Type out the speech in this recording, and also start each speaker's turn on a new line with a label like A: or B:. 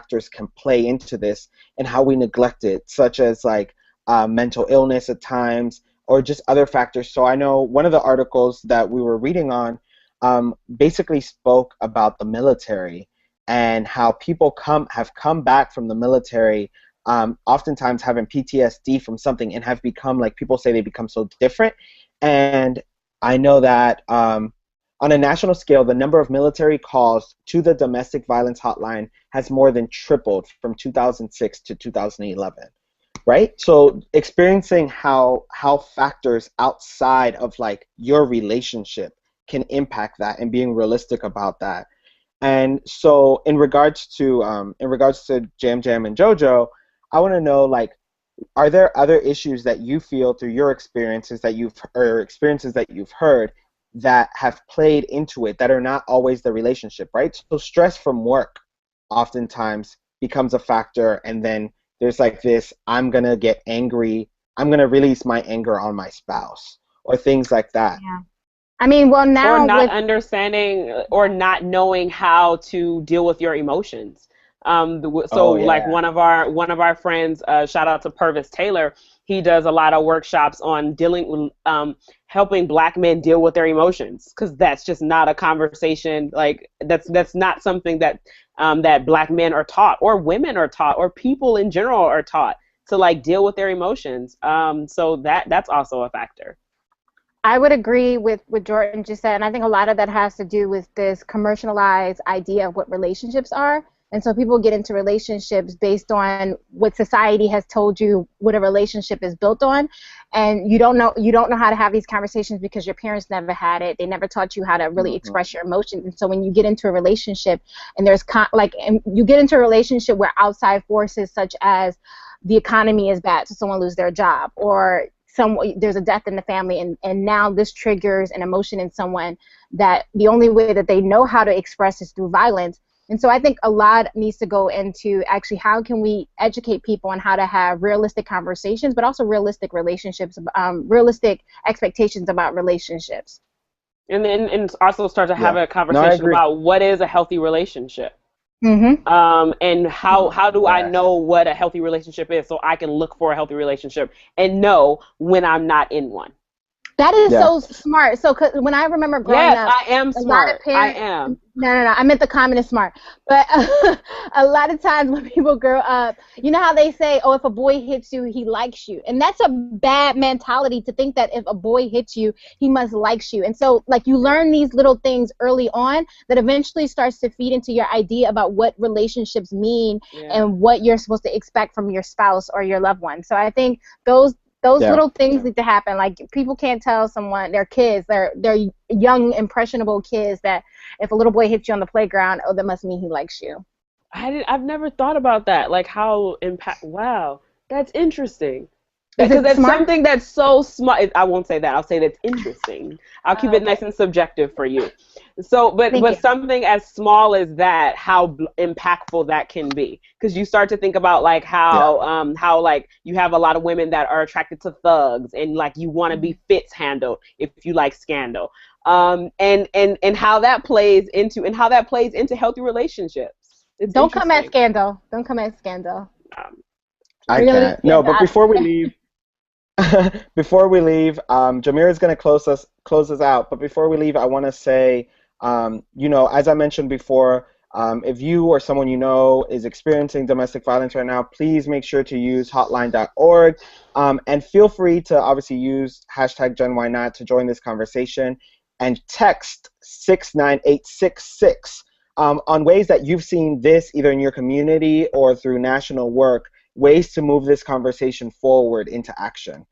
A: factors can play into this and how we neglect it, such as like mental illness at times or just other factors. So I know one of the articles that we were reading on basically spoke about the military and how people have come back from the military, oftentimes having PTSD from something, and have become, like people say, they become so different. And I know that on a national scale, the number of military calls to the domestic violence hotline has more than tripled from 2006 to 2011, right? So experiencing how factors outside of like your relationship can impact that, and being realistic about that. And so in regards to Jam Jam and JoJo, I want to know, like, are there other issues that you feel through your experiences that you've heard that have played into it that are not always the relationship, right? So stress from work oftentimes becomes a factor, and then there's like this, I'm going to get angry, I'm going to release my anger on my spouse, or things like that.
B: Yeah. I mean, well, now
C: or not understanding or not knowing how to deal with your emotions. Like one of our friends, shout out to Purvis Taylor, he does a lot of workshops on helping Black men deal with their emotions, because that's just not a conversation. Like that's not something that that Black men are taught, or women are taught, or people in general are taught to like deal with their emotions. So that's also a factor.
B: I would agree with what Jordan just said, and I think a lot of that has to do with this commercialized idea of what relationships are. And so people get into relationships based on what society has told you what a relationship is built on, and you don't know how to have these conversations because your parents never had it. They never taught you how to really express your emotions. And so when you get into a relationship, and and you get into a relationship where outside forces such as the economy is bad, so someone loses their job, or there's a death in the family, and now this triggers an emotion in someone that the only way that they know how to express is through violence. And so I think a lot needs to go into actually how can we educate people on how to have realistic conversations, but also realistic relationships, realistic expectations about relationships.
C: And then also start to have a conversation about what is a healthy relationship. Mm-hmm. And how do I know what a healthy relationship is, so I can look for a healthy relationship and know when I'm not in one.
B: That is so smart. So when I remember growing up,
C: I am smart. I am.
B: No. I meant the common is smart. But a lot of times when people grow up, you know how they say, oh, if a boy hits you, he likes you. And that's a bad mentality, to think that if a boy hits you, he must like you. And so like you learn these little things early on that eventually starts to feed into your idea about what relationships mean and what you're supposed to expect from your spouse or your loved one. So I think those little things need to happen. Like, people can't tell someone, their kids, they're young, impressionable kids, that if a little boy hits you on the playground, oh, that must mean he likes you.
C: I've never thought about that. Like how wow, that's interesting. Because that's something that's so smart. I won't say that. I'll say that's interesting. I'll keep it nice and subjective for you. So, but something as small as that, how impactful that can be. Because you start to think about like how like you have a lot of women that are attracted to thugs, and like you want to be Fitz handled if you like scandal. And how that plays into healthy relationships.
B: Don't come at scandal. Don't come at scandal.
A: I can't. No, but before we leave. Jamira is going to close us out. But before we leave, I want to say, as I mentioned before, if you or someone you know is experiencing domestic violence right now, please make sure to use hotline.org, and feel free to obviously use hashtag GenYnot to join this conversation, and text 69866 on ways that you've seen this either in your community or through national work, ways to move this conversation forward into action.